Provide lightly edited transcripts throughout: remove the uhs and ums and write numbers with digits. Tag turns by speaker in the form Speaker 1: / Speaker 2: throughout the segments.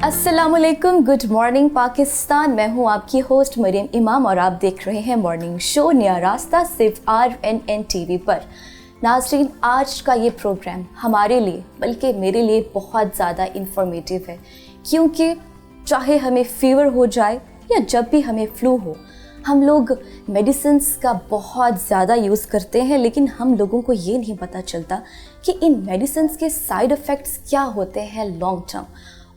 Speaker 1: अस्सलामुअलैकुम, good morning Pakistan. मैं हूं आपकी होस्ट मरियम इमाम और आप देख रहे हैं मॉर्निंग शो नया रास्ता सिर्फ RNN TV पर। नाज़रीन, आज का ये प्रोग्राम हमारे लिए बल्कि मेरे लिए बहुत ज़्यादा इंफॉर्मेटिव है, क्योंकि चाहे हमें फीवर हो जाए या जब भी हमें फ्लू हो, हम लोग मेडिसिन्स का बहुत ज़्यादा यूज़ करते हैं, लेकिन हम लोगों को ये नहीं पता चलता कि इन मेडिसिन्स के साइड इफ़ेक्ट्स क्या होते हैं लॉन्ग टर्म।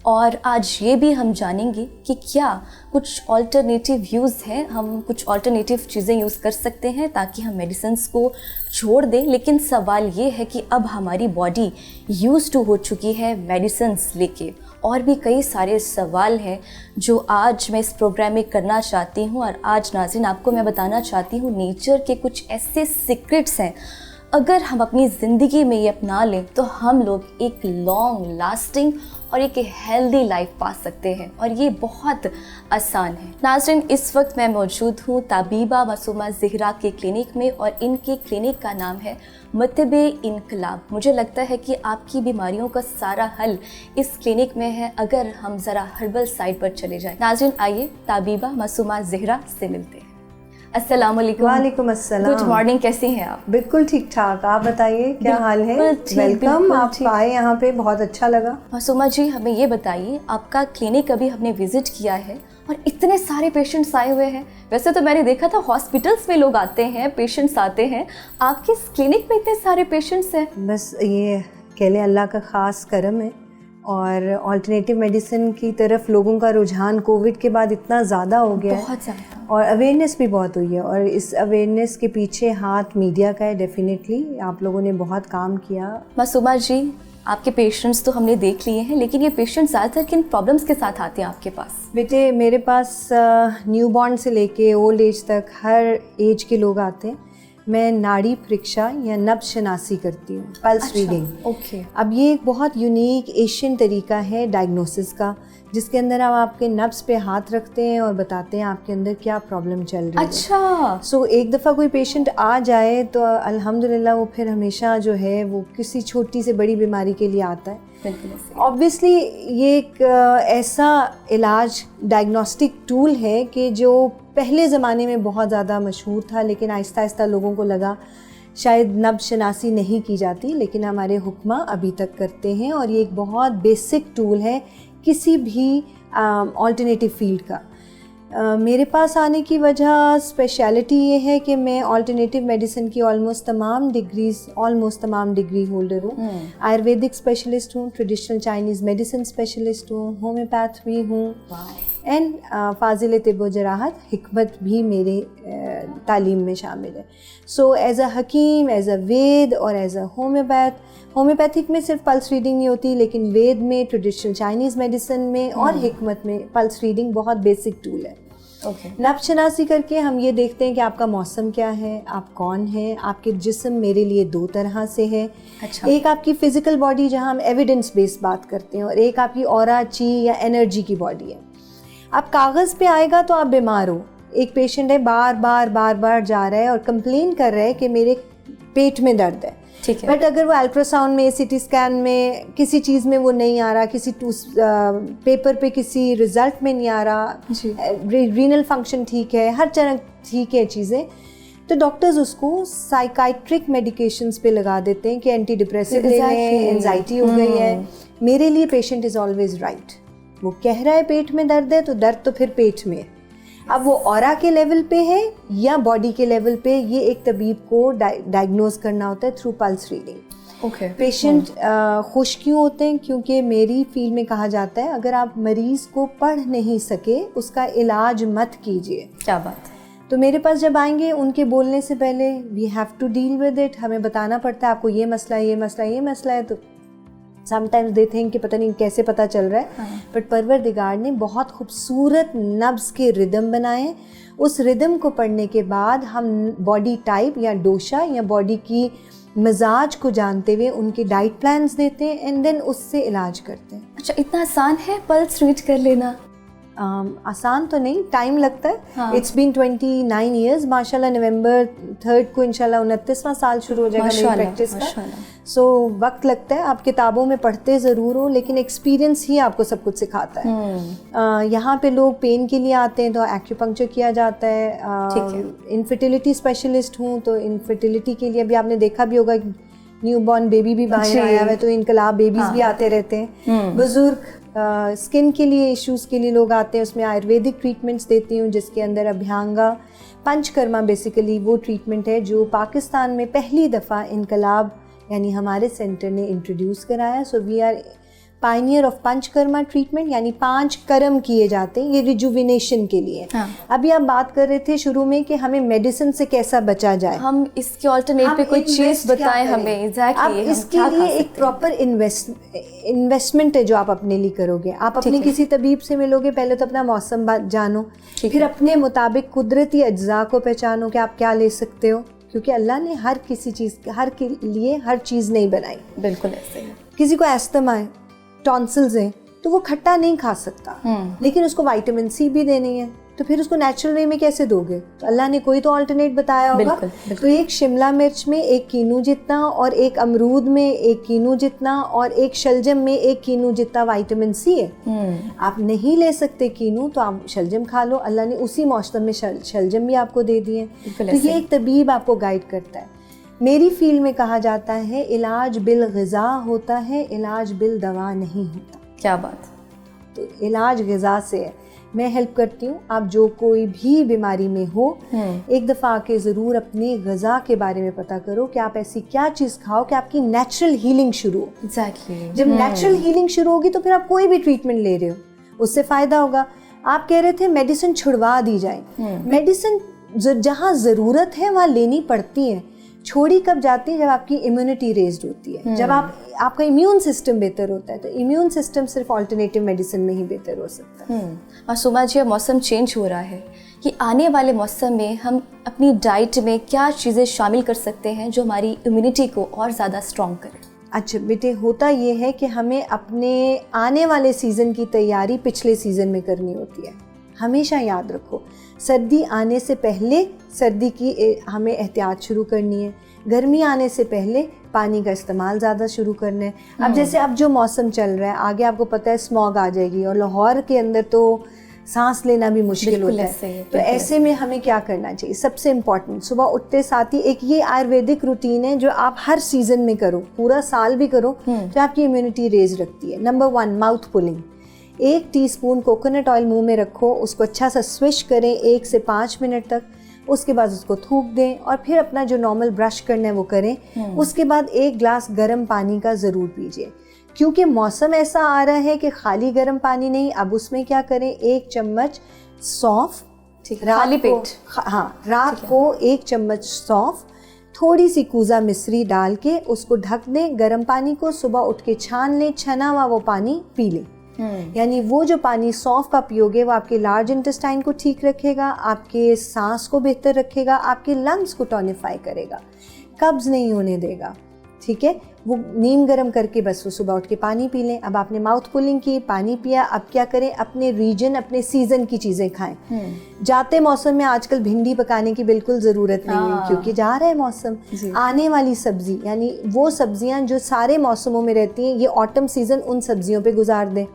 Speaker 1: और आज ये भी हम जानेंगे कि क्या कुछ ऑल्टरनेटिव यूज़ है, हम कुछ ऑल्टरनेटिव चीज़ें यूज़ कर सकते हैं ताकि हम मेडिसिन्स को छोड़ दें। लेकिन सवाल ये है कि अब हमारी बॉडी यूज़ टू हो चुकी है मेडिसिन्स लेके। और भी कई सारे सवाल हैं जो आज मैं इस प्रोग्राम में करना चाहती हूँ। और आज नाज़रीन आपको मैं बताना चाहती हूँ नेचर के कुछ ऐसे सीक्रेट्स हैं, अगर हम अपनी ज़िंदगी में ये अपना लें तो हम लोग एक लॉन्ग लास्टिंग और एक हेल्दी लाइफ पा सकते हैं, और ये बहुत आसान है। नाज़रीन, इस वक्त मैं मौजूद हूँ ताबीबा मासूमा ज़हरा के क्लिनिक में, और इनके क्लिनिक का नाम है मतब-ए-इनकलाब। मुझे लगता है कि आपकी बीमारियों का सारा हल इस क्लिनिक में है, अगर हम ज़रा हर्बल साइड पर चले जाएं। नाज़रीन, आइए ताबीबा मासूमा ज़हरा से मिलते हैं। अस्सलाम वालेकुम।
Speaker 2: वालेकुम अस्सलाम।
Speaker 1: गुड मॉर्निंग, कैसी हैं आप?
Speaker 2: बिल्कुल ठीक ठाक, आप बताइए क्या हाल है? वेलकम, आप आए यहाँ पे, बहुत अच्छा लगा।
Speaker 1: मासूमा जी, हमें ये बताइए, आपका क्लिनिक अभी हमने विजिट किया है और इतने सारे पेशेंट्स आए हुए हैं। वैसे तो मैंने देखा था हॉस्पिटल्स में लोग आते हैं, पेशेंट्स आते हैं, आपके इस क्लिनिक में इतने सारे पेशेंट्स हैं।
Speaker 2: बस ये कह लें अल्लाह का ख़ास करम है, और ऑल्टरनेटिव मेडिसिन की तरफ लोगों का रुझान कोविड के बाद इतना ज़्यादा हो गया है,
Speaker 1: बहुत ज़्यादा,
Speaker 2: और अवेयरनेस भी बहुत हुई है। और इस अवेयरनेस के पीछे हाथ मीडिया का है। डेफिनेटली आप लोगों ने बहुत काम किया।
Speaker 1: मासूमा जी, आपके पेशेंट्स तो हमने देख लिए हैं, लेकिन ये पेशेंट्स ज़्यादातर किन प्रॉब्लम्स के साथ आते हैं आपके पास?
Speaker 2: बेटे, मेरे पास न्यूबॉर्न से लेके ओल्ड एज तक हर एज के लोग आते हैं। मैं नाड़ी परीक्षा या नब्ज़ शनासी करती हूँ, पल्स रीडिंग।
Speaker 1: ओके।
Speaker 2: अब ये एक बहुत यूनिक एशियन तरीका है डायग्नोसिस का, जिसके अंदर हम आपके नब्ज़ पे हाथ रखते हैं और बताते हैं आपके अंदर क्या प्रॉब्लम चल रही है।
Speaker 1: अच्छा।
Speaker 2: सो एक दफ़ा कोई पेशेंट आ जाए तो अल्हम्दुलिल्लाह वो फिर हमेशा जो है वो किसी छोटी से बड़ी बीमारी के लिए आता है। ऑब्वियसली ये एक ऐसा इलाज डायग्नोस्टिक टूल है कि जो पहले ज़माने में बहुत ज़्यादा मशहूर था, लेकिन आहिस्ता आहिस्ता लोगों को लगा शायद नब्ज़ शनासी नहीं की जाती, लेकिन हमारे हुक्मा अभी तक करते हैं। और ये एक बहुत बेसिक टूल है किसी भी ऑल्टरनेटिव फील्ड का। मेरे पास आने की वजह स्पेशलिटी ये है कि मैं ऑल्टरनेटिव मेडिसिन की ऑलमोस्ट तमाम डिग्री होल्डर हूँ। आयुर्वेदिक स्पेशलिस्ट हूँ, ट्रेडिशनल चाइनीज़ मेडिसिन स्पेशलिस्ट हूँ, होम्योपैथ भी हूँ, एंड फाजिल तिब जराहत हिकमत भी मेरे तालीम में शामिल है। So as a Hakim, as a वेद और एज अ होम्योपैथिक में सिर्फ पल्स रीडिंग नहीं होती, लेकिन वेद में, ट्रेडिशनल चाइनीज़ मेडिसिन में और हिकमत में पल्स रीडिंग बहुत बेसिक टूल है। नब्ज़ शनासी करके हम ये देखते हैं कि आपका मौसम क्या है, आप कौन हैं। आपके जिस्म मेरे लिए दो तरह से है।
Speaker 1: अच्छा।
Speaker 2: एक आपकी फ़िज़िकल बॉडी जहाँ हम एविडेंस बेस्ड बात करते हैं, और एक आपकी ऑरा, ची या एनर्जी की बॉडी है। आप कागज़ पे आएगा तो आप बीमार हो। एक पेशेंट है बार बार जा रहा है और कंप्लेन कर रहा है कि मेरे पेट में दर्द है,
Speaker 1: ठीक है,
Speaker 2: बट अगर वो अल्ट्रासाउंड में, सीटी स्कैन में, किसी चीज़ में वो नहीं आ रहा, किसी पेपर पे किसी रिज़ल्ट में नहीं आ रहा, रीनल फंक्शन ठीक है, हर तरह ठीक है चीज़ें, तो डॉक्टर्स उसको साइकाइट्रिक मेडिकेशंस पे लगा देते हैं कि एंटी डिप्रेसिव ले लें, एंजाइटी हो गई है। मेरे लिए पेशेंट इज़ ऑलवेज राइट। वो कह रहा है पेट में दर्द है, तो दर्द तो फिर पेट में है। अब वो ऑरा के लेवल पे है या बॉडी के लेवल पे, ये एक तबीब को डायग्नोज करना होता है through pulse reading.
Speaker 1: Okay.
Speaker 2: Patient खुश क्यों होते हैं? क्योंकि मेरी फील्ड में कहा जाता है अगर आप मरीज़ को पढ़ नहीं सके उसका इलाज मत कीजिए।
Speaker 1: क्या बात है।
Speaker 2: तो मेरे पास जब आएंगे, उनके बोलने से पहले we have to deal with it. हमें बताना पड़ता है आपको ये मसला है, ये मसला है, ये मसला है। तो समटाइम्स दे थिंक कि पता नहीं कैसे पता चल रहा है, बट परवरदिगार ने बहुत खूबसूरत नब्ज़ के रिदम बनाए। उस रिदम को पढ़ने के बाद हम बॉडी टाइप या डोशा या बॉडी की मिजाज को जानते हुए उनके डाइट प्लान्स देते हैं, एंड देन उससे इलाज करते हैं।
Speaker 1: अच्छा, इतना आसान है पल्स रीड कर लेना?
Speaker 2: आसान तो नहीं, टाइम लगता है। इट्स बीन 29 ईयर्स माशाल्लाह। नवंबर 3 को इंशाल्लाह 29वां साल शुरू हो जाएगा मेरी प्रैक्टिस का। सो वक्त लगता है। आप किताबों में पढ़ते ज़रूर हो, लेकिन एक्सपीरियंस ही आपको सब कुछ सिखाता है। यहाँ पे लोग पेन के लिए आते हैं तो एक्यूपंक्चर किया जाता है। इनफर्टिलिटी स्पेशलिस्ट हूँ तो इनफर्टिलिटी के लिए अभी आपने देखा भी होगा, न्यू बॉर्न बेबी भी बाहर आया हुआ है, तो इनकलाब बेबीज भी आते रहते हैं। बुजुर्ग स्किन के लिए इश्यूज़ के लिए लोग आते हैं, उसमें आयुर्वेदिक ट्रीटमेंट्स देती हूँ, जिसके अंदर अभ्यंगा पंचकर्मा बेसिकली वो ट्रीटमेंट है जो पाकिस्तान में पहली दफ़ा इनकलाब यानी हमारे सेंटर ने इंट्रोड्यूस कराया। So we are pioneer of panchakarma treatment, यानी 5 कर्म किए जाते हैं ये रिजुविनेशन के लिए। अभी आप बात कर रहे थे शुरू में कि हमें मेडिसिन से कैसा बचा जाए,
Speaker 1: हम इसके ऑल्टरनेट पे कोई चीज़ बताएं हमें। एग्जैक्टली
Speaker 2: इसके लिए एक प्रॉपर इन्वेस्टमेंट है जो आप अपने लिए करोगे। आप अपने किसी तबीब से मिलोगे, पहले तो अपना मौसम जानो, फिर अपने मुताबिक कुदरती अज्जा को पहचानो कि आप क्या ले सकते हो, क्योंकि अल्लाह ने हर किसी चीज़ हर के लिए हर चीज़ नहीं बनाई।
Speaker 1: बिल्कुल ऐसे है।
Speaker 2: किसी को एस्थमा है, टॉन्सिल्स हैं, तो वो खट्टा नहीं खा सकता, लेकिन उसको विटामिन सी भी देनी है, तो फिर उसको नेचुरल वे में कैसे दोगे? तो अल्लाह ने कोई तो अल्टरनेट बताया होगा। तो एक शिमला मिर्च में 1 कीनू जितना, और एक अमरूद में 1 कीनू जितना, और एक शलजम में 1 कीनू जितना विटामिन सी है। आप नहीं ले सकते कीनू तो आप शलजम खा लो, अल्लाह ने उसी मौसम में शलजम भी आपको दे दिए। तो ये एक तबीब आपको गाइड करता है। मेरी फील्ड में कहा जाता है इलाज बिल ग़िज़ा होता है, इलाज बिल दवा नहीं होता।
Speaker 1: क्या बात।
Speaker 2: तो इलाज ग़िज़ा से है, मैं हेल्प करती हूँ। आप जो कोई भी बीमारी में हो, एक दफ़ा आके ज़रूर अपनी ग़िज़ा के बारे में पता करो कि आप ऐसी क्या चीज़ खाओ कि आपकी नेचुरल हीलिंग शुरू हो।
Speaker 1: एग्जैक्टली।
Speaker 2: जब नेचुरल हीलिंग शुरू होगी तो फिर आप कोई भी ट्रीटमेंट ले रहे हो उससे फ़ायदा होगा। आप कह रहे थे मेडिसिन छुड़वा दी जाए, मेडिसिन जहाँ ज़रूरत है वहाँ लेनी पड़ती है। छोड़ी कब जाती है? जब आपकी इम्यूनिटी रेज्ड होती है, जब आपका इम्यून सिस्टम बेहतर होता है। तो इम्यून सिस्टम सिर्फ अल्टरनेटिव मेडिसिन में ही बेहतर हो सकता है।
Speaker 1: मासूमा जी, अब मौसम चेंज हो रहा है कि आने वाले मौसम में हम अपनी डाइट में क्या चीज़ें शामिल कर सकते हैं जो हमारी इम्यूनिटी को और ज़्यादा स्ट्रॉन्ग करें?
Speaker 2: अच्छा बेटे, होता ये है कि हमें अपने आने वाले सीज़न की तैयारी पिछले सीज़न में करनी होती है। हमेशा याद रखो, सर्दी आने से पहले सर्दी की हमें एहतियात शुरू करनी है, गर्मी आने से पहले पानी का इस्तेमाल ज़्यादा शुरू करना है। अब जैसे अब जो मौसम चल रहा है, आगे आपको पता है स्मॉग आ जाएगी, और लाहौर के अंदर तो सांस लेना भी मुश्किल होता है। तो ऐसे में हमें क्या करना चाहिए? सबसे इम्पॉर्टेंट, सुबह उठते साथ ही एक ये आयुर्वेदिक रूटीन है जो आप हर सीज़न में करो, पूरा साल भी करो, तो आपकी इम्यूनिटी रेज रखती है। Number 1, mouth pulling. 1 teaspoon coconut oil मुंह में रखो, उसको अच्छा सा स्विश करें 1 से 5 मिनट तक, उसके बाद उसको थूक दें, और फिर अपना जो नॉर्मल ब्रश करना है वो करें। उसके बाद 1 ग्लास गर्म पानी का ज़रूर पीजिए, क्योंकि मौसम ऐसा आ रहा है कि खाली गर्म पानी नहीं। अब उसमें क्या करें, 1 चम्मच सौंफ,
Speaker 1: खाली पेट,
Speaker 2: रात को 1 चम्मच सौंफ, थोड़ी सी कूजा मिश्री डाल के उसको ढक दें गर्म पानी को, सुबह उठ के छान लें, छना हुआ वो पानी पी लें। यानी वो जो पानी सौंफ का पियोगे वो आपके लार्ज इंटेस्टाइन को ठीक रखेगा, आपके सांस को बेहतर रखेगा, आपके लंग्स को टॉनिफाई करेगा, कब्ज़ नहीं होने देगा। ठीक है, वो नीम गर्म करके बस वो सुबह उठ के पानी पी लें। अब आपने माउथ पुलिंग की, पानी पिया, अब क्या करें, अपने रीजन अपने सीज़न की चीज़ें खाएं। जाते मौसम में आजकल भिंडी पकाने की बिल्कुल ज़रूरत नहीं है, क्योंकि जा रहा है मौसम। आने वाली सब्ज़ी, यानी वो सब्ज़ियाँ जो सारे मौसमों में रहती हैं, ये ऑटम सीज़न उन सब्ज़ियों पे गुजार दें।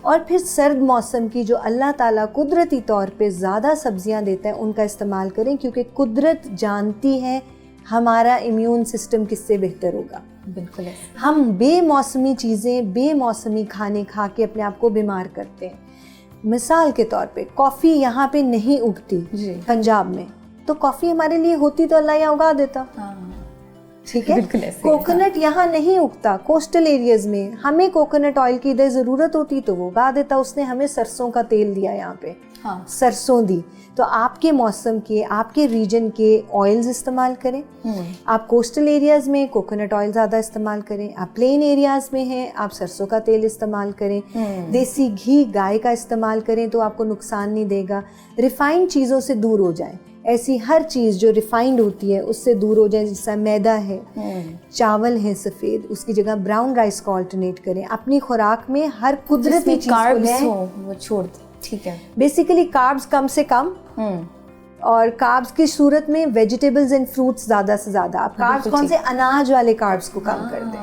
Speaker 2: और फिर सर्द मौसम की जो अल्लाह ताला कुदरती तौर पे ज़्यादा सब्जियां देता है उनका इस्तेमाल करें, क्योंकि कुदरत जानती है हमारा इम्यून सिस्टम किससे बेहतर होगा।
Speaker 1: बिल्कुल है।
Speaker 2: हम बेमौसमी चीज़ें, बेमौसमी खाने खा के अपने आप को बीमार करते हैं। मिसाल के तौर पे कॉफ़ी यहाँ पे नहीं उगती पंजाब में, तो कॉफ़ी हमारे लिए होती तो अल्लाह यहाँ उगा देता। ठीक है, कोकोनट यहाँ नहीं उगता कोस्टल एरियाज में, हमें कोकोनट ऑयल की इधर ज़रूरत होती तो वो उगा देता। उसने हमें सरसों का तेल दिया यहाँ पे, सरसों दी। तो आपके मौसम के, आपके रीजन के ऑयल्स इस्तेमाल करें। आप कोस्टल एरियाज में कोकोनट ऑयल ज़्यादा इस्तेमाल करें, आप प्लेन एरियाज में हैं आप सरसों का तेल इस्तेमाल करें। देसी घी गाय का इस्तेमाल करें तो आपको नुकसान नहीं देगा। रिफाइंड चीज़ों से दूर हो जाएं, ऐसी हर चीज़ जो रिफाइंड होती है उससे दूर हो जाए। जैसा मैदा है, चावल है सफ़ेद, उसकी जगह ब्राउन राइस को ऑल्टरनेट करें। अपनी खुराक में हर कुदरती चीज़
Speaker 1: वो छोड़ दें। ठीक है।
Speaker 2: बेसिकली कार्ब्स कम से कम और कार्ब्स की सूरत में वेजिटेबल्स एंड फ्रूट्स ज़्यादा से ज़्यादा। आप कार्ब्स कौन से, अनाज वाले कार्ब्स को कम कर दें।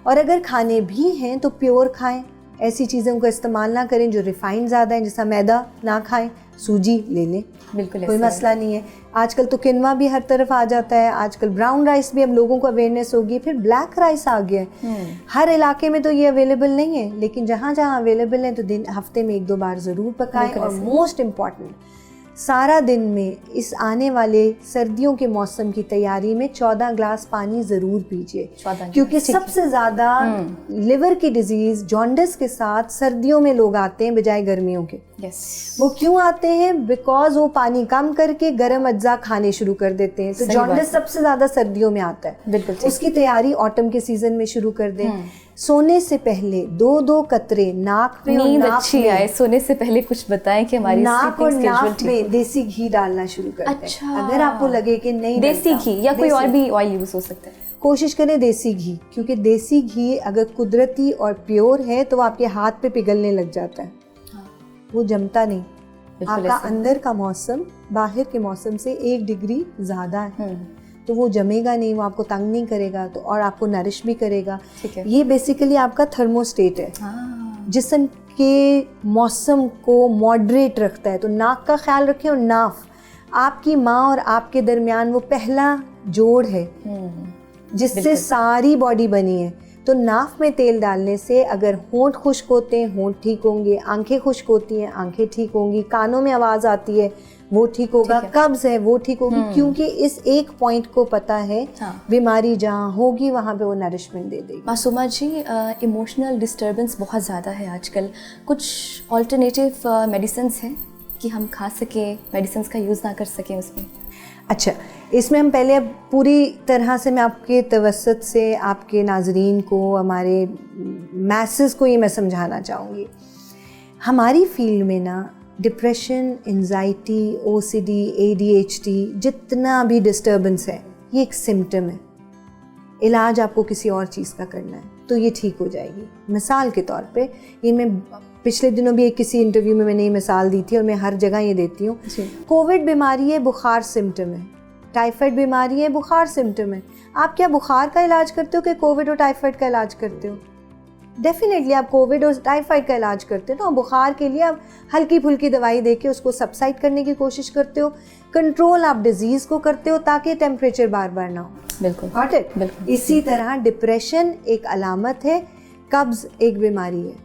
Speaker 2: और अगर खाने भी हैं तो प्योर खाएं, ऐसी चीज़ों का इस्तेमाल ना करें जो रिफाइंड ज़्यादा है, जैसा मैदा ना खाएं, सूजी ले लें,
Speaker 1: बिल्कुल
Speaker 2: कोई मसला नहीं है। आजकल तो किनवा भी हर तरफ आ जाता है, आजकल ब्राउन राइस भी अब लोगों को अवेयरनेस होगी, फिर ब्लैक राइस आ गया है। हर इलाके में तो ये अवेलेबल नहीं है, लेकिन जहाँ जहाँ अवेलेबल है तो हफ्ते में 1-2 बार ज़रूर पकाएं। और मोस्ट इम्पॉर्टेंट, सारा दिन में इस आने वाले सर्दियों के मौसम की तैयारी में 14 ग्लास पानी ज़रूर पीजिए, क्योंकि सबसे ज़्यादा लिवर की डिजीज़ जॉन्डिस के साथ सर्दियों में लोग आते हैं बजाय गर्मियों के। वो क्यों आते हैं? बिकॉज वो पानी कम करके गर्म अज्जा खाने शुरू कर देते हैं। तो जॉन्डिस सबसे ज़्यादा सर्दियों में आता है। उसकी तैयारी ऑटम के सीज़न में शुरू कर दें। सोने से पहले 2-2 कतरे नाक में,
Speaker 1: नींद अच्छी आए, सोने से पहले कुछ बताएं कि हमारी
Speaker 2: नाक और नाक में देसी घी डालना शुरू कर दें। अगर आपको लगे कि नहीं,
Speaker 1: देसी घी या कोई और भी ऑयल यूज हो सकता है,
Speaker 2: कोशिश करें देसी घी, क्योंकि देसी घी अगर कुदरती और प्योर है तो आपके हाथ पे पिघलने लग जाता है, वो जमता नहीं। आपका अंदर का मौसम बाहर के मौसम से 1 डिग्री ज़्यादा है, तो वो जमेगा नहीं, वो आपको तंग नहीं करेगा, तो और आपको नरिश भी करेगा। ये बेसिकली आपका थर्मोस्टेट है, जिस्म के मौसम को मॉडरेट रखता है। तो नाक का ख्याल रखें। और नाफ आपकी माँ और आपके दरमियान वो पहला जोड़ है जिससे सारी बॉडी बनी है। तो नाफ में तेल डालने से अगर होंठ खुश्क होते हैं, होंठ ठीक होंगे, आंखें खुश्क होती हैं, आंखें ठीक होंगी, कानों में आवाज़ आती है, वो ठीक होगा, कब्ज़ है वो ठीक होगी, क्योंकि इस एक पॉइंट को पता है बीमारी जहाँ होगी वहाँ पे वो नरिशमेंट दे देगी।
Speaker 1: मासूमा जी, इमोशनल डिस्टर्बेंस बहुत ज़्यादा है आजकल, कुछ ऑल्टरनेटिव मेडिसिन्स हैं कि हम खा सकें, मेडिसिन्स का यूज़ ना कर सकें उसमें?
Speaker 2: अच्छा, इसमें हम पहले पूरी तरह से मैं आपके तवस्सुत से आपके नाजरीन को, हमारे मैसेज को ये मैं समझाना चाहूँगी। हमारी फील्ड में ना डिप्रेशन, एंजाइटी, OCD, ADHD, जितना भी डिस्टर्बेंस है, ये एक सिम्टम है। इलाज आपको किसी और चीज़ का करना है तो ये ठीक हो जाएगी। मिसाल के तौर पे, ये मैं पिछले दिनों भी एक किसी इंटरव्यू में मैंने ये मिसाल दी थी और मैं हर जगह ये देती हूँ। कोविड बीमारी है, बुखार सिम्टम है। टाइफाइड बीमारी है, बुखार सिम्टम है। आप क्या बुखार का इलाज करते हो कि कोविड और टाइफाइड का इलाज करते हो? डेफिनेटली आप कोविड और टाइफाइड का इलाज करते हो ना। बुखार के लिए आप हल्की फुल्की दवाई देके उसको सबसाइड करने की कोशिश करते हो। कंट्रोल आप डिजीज़ को करते हो ताकि टेम्परेचर बार बार ना हो।
Speaker 1: बिल्कुल,
Speaker 2: गॉट इट? बिल्कुल। इसी तरह डिप्रेशन एक अलामत है, कब्ज़ एक बीमारी है,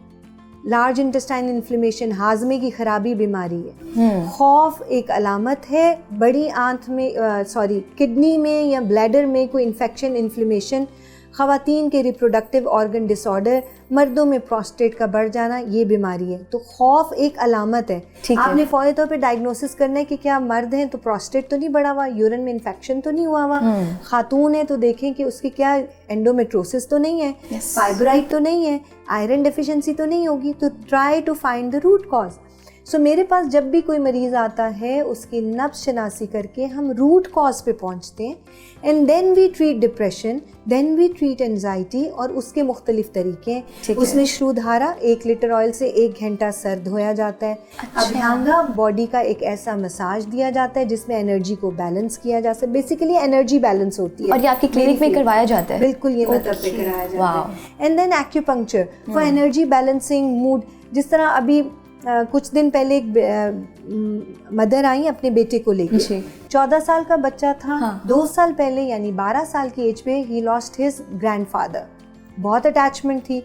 Speaker 2: लार्ज इंटेस्टाइन इन्फ्लेमेशन हाजमे की खराबी बीमारी है, खौफ एक अलामत है, बड़ी आंत में किडनी में या ब्लैडर में कोई इन्फेक्शन, इन्फ्लेमेशन, ख़वातीन के रिप्रोडक्टिव ऑर्गन डिसऑर्डर, मर्दों में प्रोस्टेट का बढ़ जाना, ये बीमारी है। तो खौफ एक अलामत है। आपने फौरी तौर पे डायग्नोसिस करना है कि क्या मर्द हैं तो प्रोस्टेट तो नहीं बढ़ा हुआ, यूरिन में इन्फेक्शन तो नहीं हुआ हुआ, खातून है तो देखें कि उसकी क्या एंडोमेट्रोसिस तो नहीं है, फाइब्राइड तो नहीं है, आयरन डेफिशिएंसी तो नहीं होगी। तो try to find the root cause. So मेरे पास जब भी कोई मरीज़ आता है उसकी नब्ज़ शनासी करके हम रूट कॉज पे पहुंचते हैं, and then we treat depression, then we treat anxiety, और उसके मुख्तलिफ तरीके हैं। उसमें श्रुधारा 1 लीटर ऑयल से 1 घंटा सर धोया जाता है। अभ्यंगा बॉडी का एक ऐसा मसाज दिया जाता है जिसमें एनर्जी को बैलेंस किया जा सकता है। बेसिकली एनर्जी बैलेंस होती है,
Speaker 1: और ये आपकी क्लिनिक में करवाया जाता है?
Speaker 2: बिल्कुल, ये मतलब पे कराया जाता है। And then acupuncture for energy balancing, mood. जिस तरह अभी कुछ दिन पहले एक मदर आई अपने बेटे को लेकर, 14 साल का बच्चा था। 2 साल पहले यानी 12 साल की एज पे ही लॉस्ट हिज ग्रैंडफादर। बहुत अटैचमेंट थी।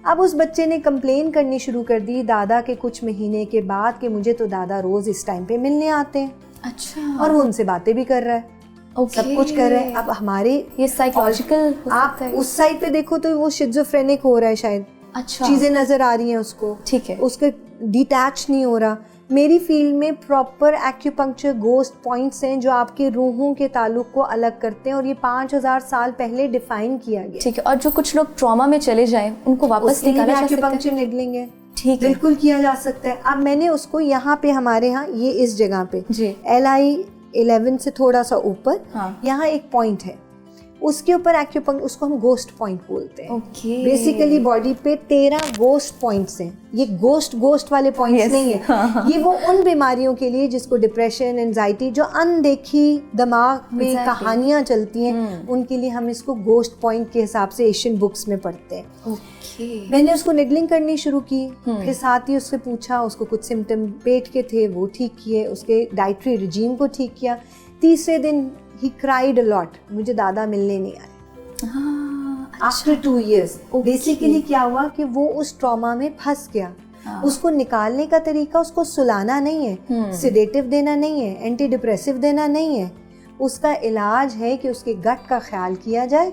Speaker 2: अब उस बच्चे ने कंप्लेन करनी शुरू कर दी दादा के कुछ महीने के बाद कि मुझे तो दादा रोज़ इस टाइम पे मिलने आते हैं।
Speaker 1: अच्छा।
Speaker 2: और वो उनसे बातें भी कर रहा है, सब कुछ कर रहे हैं। अब हमारे
Speaker 1: ये साइकोलॉजिकल,
Speaker 2: आप उस साइड पे देखो तो वो शिज़ोफ्रेनिक हो रहा है शायद।
Speaker 1: अच्छा।
Speaker 2: चीज़ें नज़र आ रही हैं उसको,
Speaker 1: ठीक है,
Speaker 2: उसके डिटैच नहीं हो रहा। मेरी फील्ड में प्रॉपर एक्यूपंक्चर गोस्ट पॉइंट्स हैं जो आपके रूहों के ताल्लुक को अलग करते हैं, और ये 5000 साल पहले डिफाइन किया गया।
Speaker 1: ठीक है। और जो कुछ लोग ट्रॉमा में चले जाएं उनको वापस निकाला जा सकता है?
Speaker 2: एक्यूपंक्चर निकलेंगे,
Speaker 1: ठीक है,
Speaker 2: बिल्कुल किया जा सकता है। अब मैंने उसको यहाँ पे, हमारे यहाँ ये इस जगह पे LI 11 से थोड़ा सा ऊपर, यहाँ एक पॉइंट है। उसके ऊपर एक्यूपंक्चर, उसको हम गोस्ट पॉइंट बोलते हैं।
Speaker 1: ओके।
Speaker 2: बेसिकली बॉडी पे 13 गोस्ट पॉइंट्स हैं। ये गोस्ट वाले पॉइंट्स नहीं है, ये वो उन बीमारियों के लिए जिसको डिप्रेशन, एंजाइटी, जो अनदेखी दिमाग में कहानियाँ चलती हैं, उनके लिए हम इसको गोस्ट पॉइंट के हिसाब से एशियन बुक्स में पढ़ते हैं।
Speaker 1: ओके।
Speaker 2: मैंने उसको निडलिंग करनी शुरू की, फिर साथ ही उससे पूछा, उसको कुछ सिम्टम पेट के थे वो ठीक किए, उसके डाइटरी रिजीम को ठीक किया। तीसरे दिन he cried a lot, मुझे दादा मिलने नहीं आए। After 2 years, बेसिकली क्या हुआ कि वो उस ट्रॉमा में फंस गया। उसको निकालने का तरीका उसको सुलाना नहीं है, सिडेटिव देना नहीं है, एंटी डिप्रेसिव देना नहीं है। उसका इलाज है कि उसके गट का ख्याल किया जाए।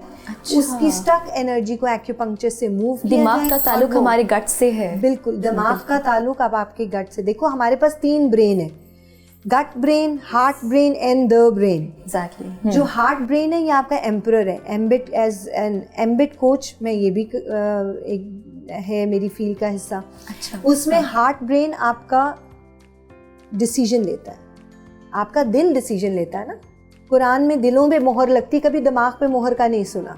Speaker 2: उसकी स्टक एनर्जी को एक्यूपंक्चर से मूव किया जाए।
Speaker 1: दिमाग का ताल्लुक हमारे गट से है।
Speaker 2: बिल्कुल, दिमाग का ताल्लुक अब आपके गट से। देखो हमारे पास 3 ब्रेन है, gut brain, heart brain and the brain.
Speaker 1: Exactly.
Speaker 2: जो हार्ट ब्रेन है ये आपका एम्परर है। Ambit, as an ambit coach, मैं ये भी एक है मेरी फील्ड का हिस्सा।
Speaker 1: अच्छा।
Speaker 2: उसमें हार्ट ब्रेन आपका डिसीजन लेता है, आपका दिल डिसीजन लेता है ना। कुरान में दिलों पे मोहर लगती, कभी दिमाग पे मोहर का नहीं सुना।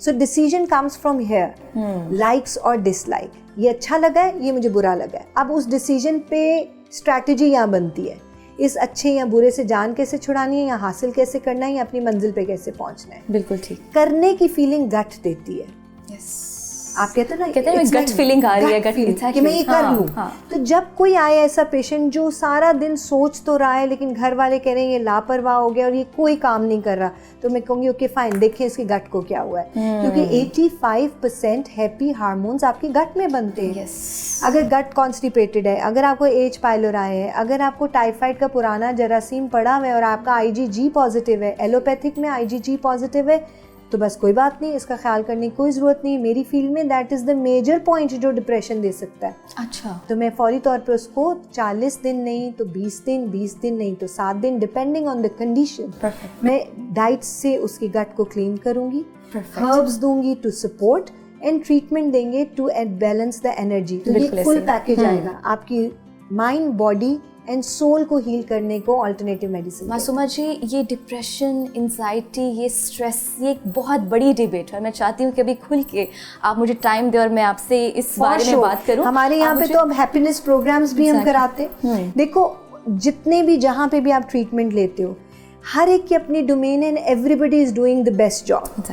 Speaker 2: So decision comes from here, likes और डिसलाइक। ये अच्छा लगा है, ये मुझे बुरा लगा है। अब उस डिसीजन पे स्ट्रैटेजी यहाँ बनती है, इस अच्छे या बुरे से जान कैसे छुड़ानी है, या हासिल कैसे करना है, या अपनी मंजिल पे कैसे पहुंचना है।
Speaker 1: बिल्कुल ठीक।
Speaker 2: करने की फीलिंग गट देती है। आप कहते हैं ना,
Speaker 1: कहते हैं गट फीलिंग आ रही है, गट फीलिंग
Speaker 2: कि मैं ये कर लूं। तो जब कोई आए ऐसा पेशेंट जो सारा दिन सोच तो रहा है लेकिन घर वाले कह रहे हैं ये लापरवाह हो गया और ये कोई काम नहीं कर रहा, तो मैं कहूँगी ओके फाइन, देखिए इसके गट को क्या हुआ है। क्योंकि 85% हैप्पी हार्मोन्स आपके गट में बनते हैं। अगर गट कॉन्स्टिपेटेड है, अगर आपको एच पाइलोराई है, अगर आपको टाइफाइड का पुराना जरासीम पड़ा हुआ है और आपका IgG पॉजिटिव है, एलोपैथिक में IgG पॉजिटिव है, तो बस कोई बात नहीं, इसका ख्याल करने की कोई ज़रूरत नहीं। मेरी फील्ड में that is the major point जो डिप्रेशन दे सकता है।
Speaker 1: अच्छा।
Speaker 2: तो मैं फौरी तौर पे उसको 40 दिन नहीं तो 20 दिन, 20 दिन नहीं तो 7 दिन, डिपेंडिंग ऑन द कंडीशन, मैं डाइट से उसकी गट को क्लीन करूँगी, हर्ब्स दूंगी टू सपोर्ट, एंड ट्रीटमेंट देंगे टू बैलेंस द एनर्जी। तो ये फुल पैकेज आएगा आपकी माइंड, बॉडी एंड सोल को हील करने को अल्टरनेटिव मेडिसिन।
Speaker 1: मासूमा जी, ये डिप्रेशन, एंजाइटी, ये स्ट्रेस, ये एक बहुत बड़ी डिबेट है। मैं चाहती हूँ कि अभी खुल के आप मुझे टाइम दें और मैं आपसे इस बारे में बात करूँ।
Speaker 2: हमारे यहाँ पे तो अब हैप्पीनेस प्रोग्राम्स भी हम कराते हैं। देखो जितने भी, जहाँ पे भी आप ट्रीटमेंट लेते हो, हर एक की अपनी डोमेन है, everybody is doing the best job.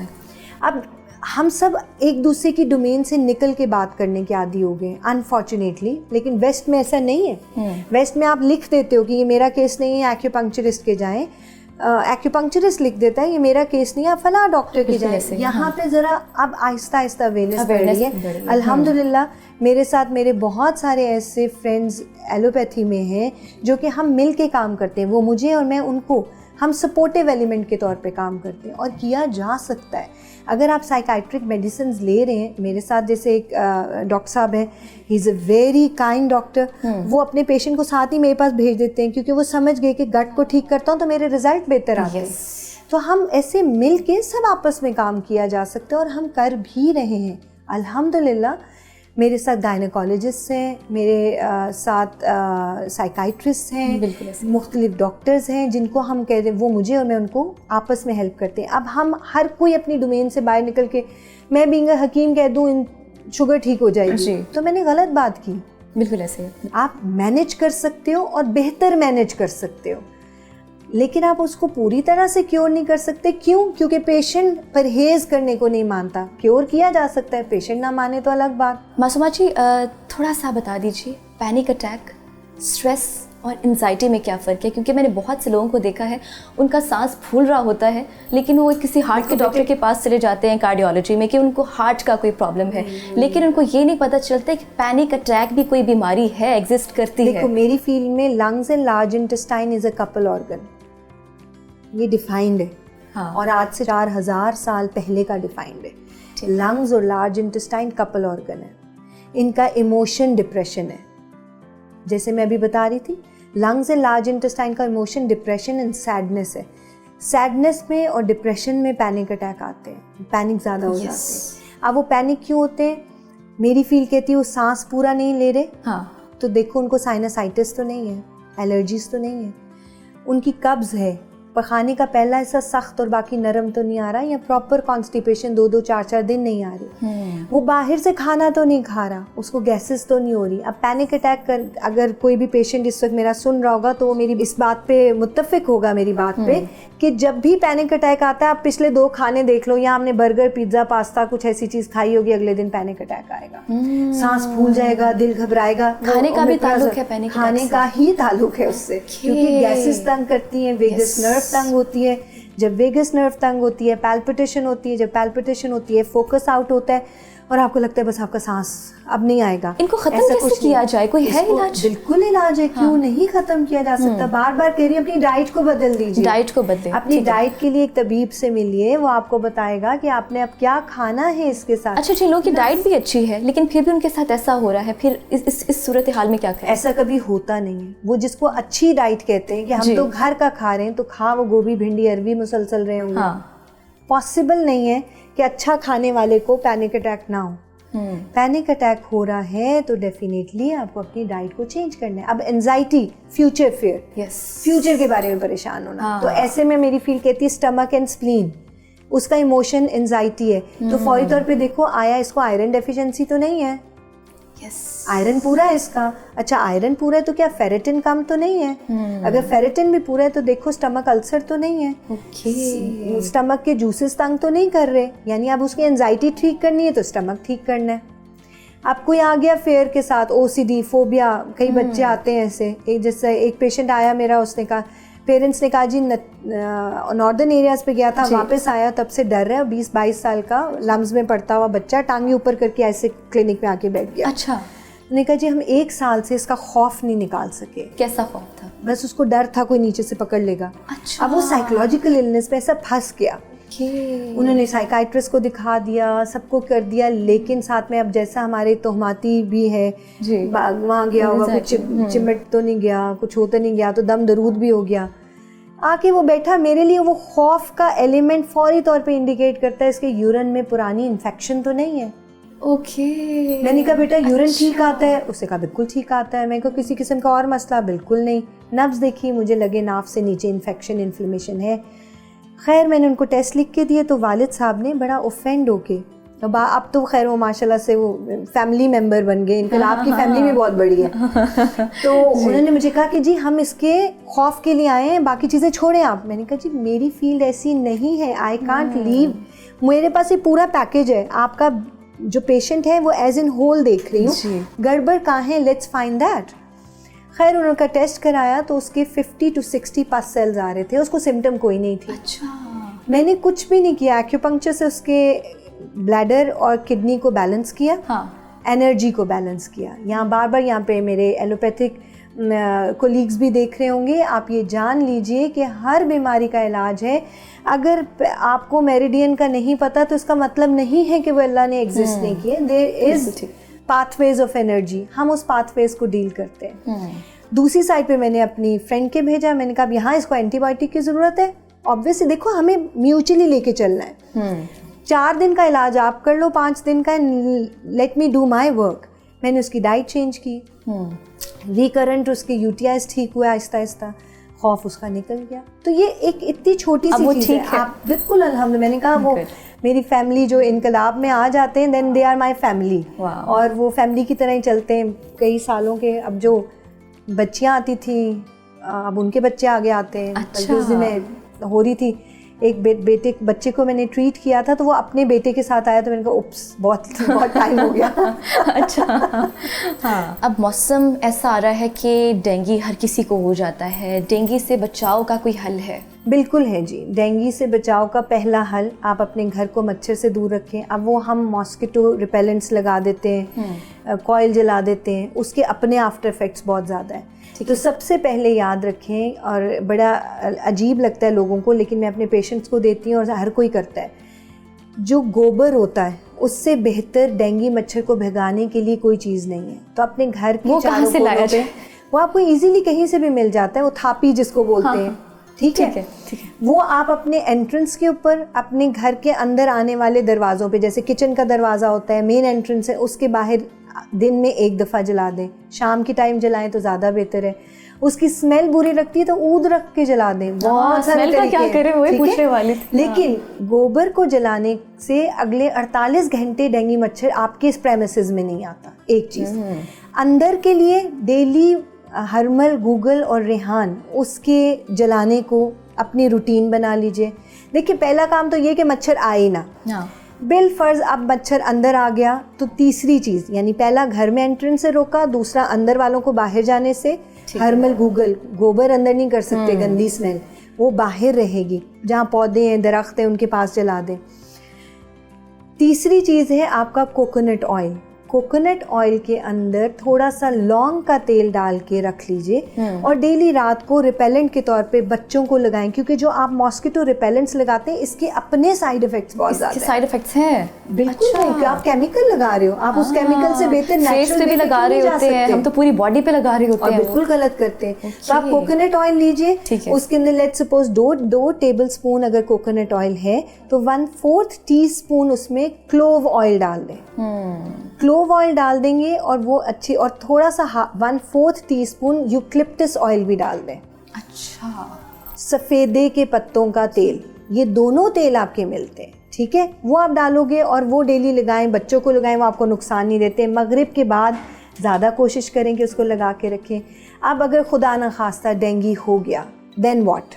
Speaker 2: अब हम सब एक दूसरे की डोमेन से निकल के बात करने के आदी हो गए अनफॉर्चुनेटली, लेकिन वेस्ट में ऐसा नहीं है। वेस्ट में आप लिख देते हो कि ये मेरा केस नहीं है, एक्यूपंक्चरिस्ट के जाएं, एक्यूपंक्चरिस्ट लिख देता है ये मेरा केस नहीं है, आप फला डॉक्टर के जाएं। यहाँ पे ज़रा अब आहिस्ता आहिस्ता अवेयरनेस बढ़ रही है अल्हम्दुलिल्लाह। मेरे साथ मेरे बहुत सारे ऐसे फ्रेंड्स एलोपैथी में हैं जो कि हम मिल के काम करते हैं, वो मुझे और मैं उनको, हम सपोर्टिव एलिमेंट के तौर पे काम करते हैं और किया जा सकता है। अगर आप साइकाइट्रिक मेडिसिन ले रहे हैं, मेरे साथ जैसे एक डॉक्टर साहब हैं, he is a very kind doctor, वो अपने पेशेंट को साथ ही मेरे पास भेज देते हैं क्योंकि वो समझ गए कि गट को ठीक करता हूँ तो मेरे रिजल्ट बेहतर आते हैं। तो हम ऐसे मिल के सब आपस में काम किया जा सकता है और हम कर भी रहे हैं अल्हम्दुलिल्लाह। मेरे साथ गायनेकोलॉजिस्ट हैं, मेरे साथ साइकाइट्रिस्ट हैं, मुख्तलिफ डॉक्टर्स हैं जिनको हम कह रहे हैं, वो मुझे और मैं उनको आपस में हेल्प करते हैं। अब हम हर कोई अपनी डोमेन से बाहर निकल के मैं बीइंग अ हकीम कह दूँ इन शुगर ठीक हो जाएगी, तो मैंने गलत बात की।
Speaker 1: बिल्कुल ऐसे
Speaker 2: आप मैनेज कर सकते हो और बेहतर मैनेज कर सकते हो, लेकिन आप उसको पूरी तरह से क्योर नहीं कर सकते। क्यों? क्योंकि पेशेंट परहेज करने को नहीं मानता। क्योर किया जा सकता है, पेशेंट ना माने तो अलग बात।
Speaker 1: मासूमा जी थोड़ा सा बता दीजिए, पैनिक अटैक, स्ट्रेस और एंजाइटी में क्या फ़र्क है? क्योंकि मैंने बहुत से लोगों को देखा है, उनका सांस फूल रहा होता है लेकिन वो किसी हार्ट के डॉक्टर के पास चले जाते हैं कार्डियोलॉजी में कि उनको हार्ट का कोई प्रॉब्लम है, लेकिन उनको ये नहीं पता चलता कि पैनिक अटैक भी कोई बीमारी है, एग्जिस्ट करती है।
Speaker 2: देखो मेरी फील्ड में lungs and large intestine is a couple organ, ये डिफाइंड है। हाँ। और आज से 4000 साल पहले का डिफाइंड है। लंग्स और लार्ज इंटेस्टाइन कपल ऑर्गन है, इनका इमोशन डिप्रेशन है। जैसे मैं अभी बता रही थी, लंग्स एंड लार्ज इंटेस्टाइन का इमोशन डिप्रेशन एंड सैडनेस है। सैडनेस में और डिप्रेशन में पैनिक अटैक आते हैं, पैनिक ज़्यादा हो जाते हैं। अब वो पैनिक क्यों होते हैं? मेरी फील कहती है वो सांस पूरा नहीं ले रहे। हाँ। तो देखो उनको साइनसाइटिस तो नहीं है, एलर्जीज तो नहीं है, उनकी कब्ज़ है, पखाने का पहला हिस्सा सख्त और बाकी नरम तो नहीं आ रहा, या प्रॉपर कॉन्स्टिपेशन 2-2 4-4 दिन नहीं आ रही, वो बाहर से खाना तो नहीं खा रहा, उसको गैसेस तो नहीं हो रही। अब पैनिक अटैक कर अगर कोई भी पेशेंट इस वक्त मेरा सुन रहा होगा तो वो मेरी इस बात पे मुत्तफिक होगा मेरी बात पे कि जब भी पैनिक अटैक आता है आप पिछले 2 खाने देख लो, या हमने बर्गर पिज्ज़ा पास्ता कुछ ऐसी चीज़ खाई होगी, अगले दिन पैनिक अटैक आएगा, सांस फूल जाएगा, दिल घबराएगा।
Speaker 1: खाने का भी ताल्लुक है पैनिक अटैक से?
Speaker 2: खाने का ही ताल्लुक है उससे, क्योंकि गैसेस तंग करती हैं, वेगस नर्व तंग होती है, जब वेगस नर्व तंग होती है पैल्पिटेशन होती है, जब पैल्पिटेशन होती है फोकस आउट होता है और आपको लगता है बस आपका सांस अब नहीं आएगा।
Speaker 1: इनको खत्म कैसे किया जाए, कोई है इलाज?
Speaker 2: बिल्कुल इलाज है, क्यों नहीं खत्म किया जा सकता। बार बार कह रही हूँ अपनी डाइट को बदल दीजिए,
Speaker 1: डाइट को बदले,
Speaker 2: अपनी डाइट के लिए एक तबीब से मिलिए, वो आपको बताएगा कि आपने अब क्या खाना है इसके साथ।
Speaker 1: अच्छा, जिन लोगों की डाइट भी अच्छी है लेकिन फिर भी उनके साथ ऐसा हो रहा है, फिर इस सूरत हाल में क्या करें?
Speaker 2: ऐसा कभी होता नहीं है। वो जिसको अच्छी डाइट कहते हैं कि हम तो घर का खा रहे हैं, तो खा वो गोभी भिंडी अरवी मुसलसल रहे होंगे, पॉसिबल नहीं है कि अच्छा खाने वाले को पैनिक अटैक ना हो। पैनिक अटैक हो रहा है तो डेफिनेटली आपको अपनी डाइट को चेंज करना है। अब एंजाइटी, फ्यूचर फियर, फ्यूचर के बारे में परेशान होना, तो ऐसे में मेरी फील कहती है स्टमक एंड स्प्लीन, उसका इमोशन एंजाइटी है। तो फौरी तौर पे देखो आया इसको आयरन डेफिशिएंसी तो नहीं है? आयरन पूरा है इसका। अच्छा, आयरन पूरा है तो क्या फेरेटिन कम तो नहीं है? अगर फेरेटिन भी पूरा है तो देखो स्टमक अल्सर तो नहीं है, स्टमक के जूसेस तंग तो नहीं कर रहे, यानी अब उसकी एंजाइटी ठीक करनी है तो स्टमक ठीक करना है। अब कोई आ गया फेयर के साथ, ओसीडी, फोबिया, कई बच्चे आते हैं ऐसे। जैसे एक पेशेंट आया मेरा, उसने कहा, पेरेंट्स ने कहा जी नॉर्दर्न एरियाज पे गया था, वापस आया तब से डर रहा है, 20-22 साल का लम्स में पड़ता हुआ बच्चा, टांगे ऊपर करके ऐसे क्लिनिक में आके बैठ गया।
Speaker 1: अच्छा।
Speaker 2: उन्होंने कहा जी हम 1 साल से इसका खौफ नहीं निकाल सके।
Speaker 1: कैसा खौफ था?
Speaker 2: बस उसको डर था कोई नीचे से पकड़ लेगा।
Speaker 1: अच्छा।
Speaker 2: अब वो साइकोलॉजिकल इलनेस पे ऐसा फंस गया। उन्होंने साइकाइट्रिस्ट को दिखा दिया, सबको कर दिया, लेकिन साथ में अब जैसा हमारे तोहमाती भी है, वहाँ गया होगा, कुछ चिमट तो नहीं गया, कुछ होता नहीं गया, तो दम दरूद भी हो गया। आके वो बैठा, मेरे लिए वो खौफ का एलिमेंट फौरी तौर पे इंडिकेट करता है इसके यूरिन में पुरानी इन्फेक्शन तो नहीं है। मैंने कहा बेटा यूरिन ठीक आता है? उसने कहा बिल्कुल ठीक आता है। मैंने कहा किसी किस्म का और मसला? बिल्कुल नहीं। नब्ज देखी, मुझे लगे नाफ से नीचे इन्फेक्शन, इन्फ्लेमेशन है। खैर मैंने उनको टेस्ट लिख के दिए, तो वालिद साहब ने बड़ा ऑफेंड होके, अब तो खैर वो माशाल्लाह से वो फैमिली मेंबर बन गए, इनकलाब की फैमिली भी बहुत बड़ी है। तो उन्होंने मुझे कहा कि जी हम इसके खौफ के लिए आए हैं, बाकी चीज़ें छोड़ें आप। मैंने कहा जी मेरी फील्ड ऐसी नहीं है, आई कांट लीव, मेरे पास ये पूरा पैकेज है, आपका जो पेशेंट है वो एज इन होल देख रही हूँ, गड़बड़ कहाँ है, लेट्स फाइंड दैट। खैर उनका टेस्ट कराया तो उसके 50 to 60 पस सेल्स आ रहे थे, उसको सिम्टम कोई नहीं थी।
Speaker 1: अच्छा।
Speaker 2: मैंने कुछ भी नहीं किया, एक्यूपंक्चर से उसके ब्लैडर और किडनी को बैलेंस किया, एनर्जी को बैलेंस किया। यहाँ बार बार यहाँ पे मेरे एलोपैथिक कोलीग्स भी देख रहे होंगे, आप ये जान लीजिए कि हर बीमारी का इलाज है। अगर आपको मेरिडियन का नहीं पता तो इसका मतलब नहीं है कि वो अल्लाह ने एग्जिस्ट नहीं किए। There is pathways of energy, हम उस पाथवेज को डील करते हैं। दूसरी साइड पे मैंने अपनी फ्रेंड के भेजा, मैंने कहा यहाँ इसको एंटीबायोटिक की ज़रूरत है, ऑब्वियसली देखो हमें म्यूचुअली लेके चलना है। 4 दिन का इलाज आप कर लो, 5 दिन का let me do my work. मैंने उसकी डाइट चेंज की, रिकरेंट उसके यूटीआईज ठीक हुआ आहिस्ता आहिस्ता, खौफ उसका निकल गया। तो ये एक इतनी छोटी सी चीज़ है। आप बिल्कुल अल्हम्दुलिल्लाह, मैंने कहा वो मेरी फैमिली जो इनकलाब में आ जाते हैं then they are my family, और वो फैमिली की तरह ही चलते हैं कई सालों के। अब जो बच्चियाँ आती थी अब उनके बच्चे आगे आते हैं। अच्छा। उस दिन मैं हो रही थी, एक बच्चे को मैंने ट्रीट किया था तो वो अपने बेटे के साथ आया, तो मैंने कहा उप्स बहुत टाइम हो गया।
Speaker 1: अच्छा। हाँ। अब मौसम ऐसा आ रहा है कि डेंगू हर किसी को हो जाता है, डेंगू से बचाव का कोई हल है?
Speaker 2: बिल्कुल है जी। डेंगू से बचाव का पहला हल, आप अपने घर को मच्छर से दूर रखें। अब वो हम मॉस्किटो रिपेलेंट्स लगा देते हैं, कॉइल जला देते हैं, उसके अपने आफ्टर इफेक्ट्स बहुत ज़्यादा है। तो सबसे पहले याद रखें, और बड़ा अजीब लगता है लोगों को लेकिन मैं अपने पेशेंट्स को देती हूँ और हर कोई करता है, जो गोबर होता है उससे बेहतर डेंगू मच्छर को भगाने के लिए कोई चीज़ नहीं है। तो अपने घर के चारों कोनों पे वो आपको इजीली कहीं से भी मिल जाता है, वो थापी जिसको बोलते हैं। ठीक है। वो आप अपने एंट्रेंस के ऊपर, अपने घर के अंदर आने वाले दरवाज़ों पे, जैसे किचन का दरवाज़ा होता है, मेन एंट्रेंस है, उसके बाहर दिन में 1 दफ़ा जला दें, शाम की टाइम जलाएं तो ज़्यादा बेहतर है। उसकी स्मेल बुरी लगती है तो ऊद रख के जला दें, बहुत सारे तरीके
Speaker 1: क्या करें वही पूछने वाली थी।
Speaker 2: लेकिन गोबर को जलाने से अगले 48 घंटे डेंगू मच्छर आपके प्रेमिसेस में नहीं आता। एक चीज़ अंदर के लिए डेली हरमल, गूगल और रेहान उसके जलाने को अपनी रूटीन बना लीजिए। देखिए पहला काम तो ये कि मच्छर आए ना, बिल फर्ज अब मच्छर अंदर आ गया तो तीसरी चीज़ यानी पहला घर में एंट्रेंस से रोका, दूसरा अंदर वालों को बाहर जाने से। हरमल, गूगल, गोबर अंदर नहीं कर सकते, गंदी स्मेल वो बाहर रहेगी, जहाँ पौधे हैं दरख्त हैं उनके पास जला दें। तीसरी चीज़ है आपका कोकोनट ऑयल। कोकोनट ऑयल के अंदर थोड़ा सा लौंग का तेल डाल के रख लीजिए और डेली रात को रिपेलेंट के तौर पे बच्चों को लगाएं, क्योंकि जो आप मॉस्किटो रिपेलेंट्स लगाते हैं इसके अपने साइड इफेक्ट्स बहुत ज़्यादा
Speaker 1: साइड इफेक्ट्स हैं।
Speaker 2: बिल्कुल नहीं कि आप केमिकल लगा रहे हो, आप उस केमिकल से बेहतर
Speaker 1: फेस पे भी लगा रहे होते हैं, हम तो पूरी बॉडी पे लगा रहे होते हैं,
Speaker 2: बिल्कुल गलत करते हैं। तो आप कोकोनट ऑयल लीजिए, उसके अंदर लेट्स सपोज 2 टेबल स्पून अगर कोकोनट ऑयल है तो 1/4 टीस्पून उसमें क्लोव ऑयल डाल दें। क्लोव ऑयल डाल देंगे और वो अच्छी, और थोड़ा सा 1/4 टीस्पून यूकलिप्टस ऑयल भी डाल दें।
Speaker 1: अच्छा,
Speaker 2: सफ़ेदे के पत्तों का तेल, ये दोनों तेल आपके मिलते हैं, ठीक है, वो आप डालोगे और वो डेली लगाएं, बच्चों को लगाएं, वो आपको नुकसान नहीं देते। मगरिब के बाद ज़्यादा कोशिश करें कि उसको लगा के रखें। अब अगर खुदा न खास्ता डेंगू हो गया देन व्हाट,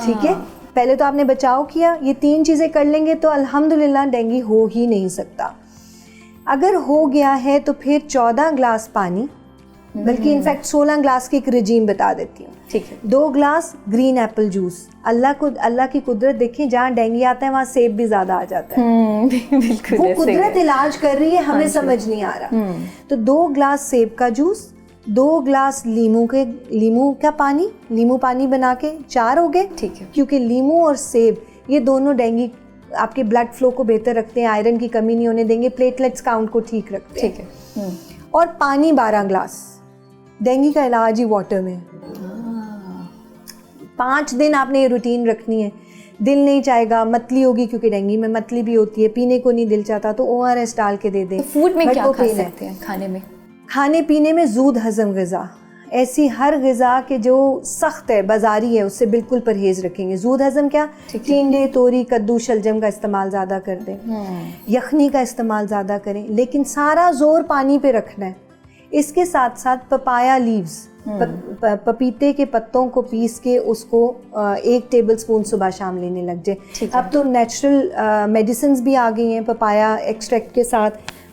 Speaker 2: ठीक है, पहले तो आपने बचाव किया, ये 3 चीज़ें कर लेंगे तो अल्हम्दुलिल्लाह डेंगू हो ही नहीं सकता। अगर हो गया है तो फिर 14 ग्लास पानी, बल्कि इनफैक्ट 16 ग्लास की एक रिजीम बता देती हूँ,
Speaker 1: ठीक है।
Speaker 2: 2 ग्लास ग्रीन एप्पल जूस। अल्लाह की कुदरत देखें, जहाँ डेंगू आता है वहाँ सेब भी ज़्यादा आ जाता है।
Speaker 1: बिल्कुल,
Speaker 2: वो कुदरत इलाज कर रही है, हमें समझ नहीं आ रहा। तो 2 ग्लास सेब का जूस, 2 ग्लास लीमू का पानी, लीमू पानी बना के 4 हो गए,
Speaker 1: ठीक है,
Speaker 2: क्योंकि लीमू और सेब ये दोनों डेंगू आपके ब्लड फ्लो को बेहतर रखते हैं, आयरन की कमी नहीं होने देंगे, प्लेटलेट्स काउंट को ठीक रखते हैं,
Speaker 1: ठीक है।
Speaker 2: और पानी 12 ग्लास। डेंगू का इलाज ही वाटर में। 5 दिन आपने ये रूटीन रखनी है। दिल नहीं चाहेगा, मतली होगी, क्योंकि डेंगू में मतली भी होती है, पीने को नहीं दिल चाहता तो ORS डाल के दे दें।
Speaker 1: फूड में क्या खा सकते हैं? खाने में,
Speaker 2: खाने पीने में ज़ूद हज़म ग़िज़ा, ऐसी हर ग़िज़ा के जो सख्त है, बाज़ारी है, उससे बिल्कुल परहेज़ रखेंगे। ज़ूद हज़म क्या, टिंडे, तोरी, कद्दू, शलजम का इस्तेमाल ज़्यादा कर दें, यखनी का इस्तेमाल ज़्यादा करें, लेकिन सारा ज़ोर पानी पे रखना है। इसके साथ साथ पपाया लीव्स, पपीते के पत्तों को पीस के उसको 1 टेबल स्पून सुबह शाम लेने लग जाए। अब तो नेचुरल मेडिसिन्स भी आ गई हैं पपाया एक्सट्रैक्ट के साथ,